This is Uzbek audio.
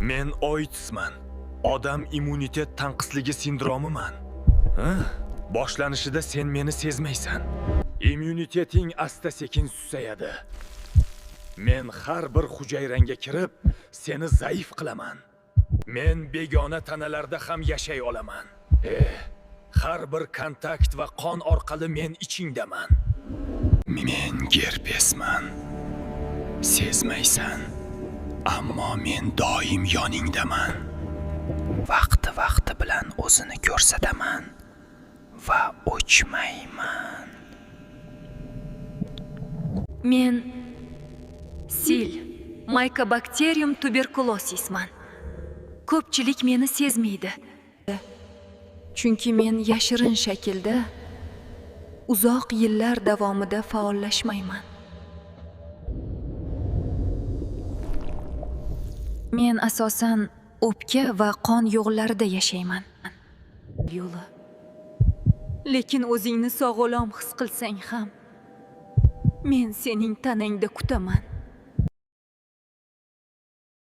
Men OITSman. Odam immunitet tanqisligi sindromiman. Boshlanishida sen meni sezmaysan. Immuniteting asta-sekin susayadi. Men har bir hujayrangga kirib, seni zaif qilaman. Men begona tanalarda ham yashay olaman. Har bir kontakt va qon orqali men ichingdaman. Men gerpesman. Sezmaysan, ammo men doim yoningdaman. Vaqti bilan o'zini ko'rsataman va o'chmayman. Men sil, Mycobacterium tuberculosisman. Ko'pchilik meni sezmaydi. Chunki men yashirin shaklda uzoq yillar davomida faollashmayman. Men asosan o'pka va qon yo'llarida yashayman. Yo'li. Lekin o'zingni sog'lom his qilsang ham, men sening tanangda kutaman.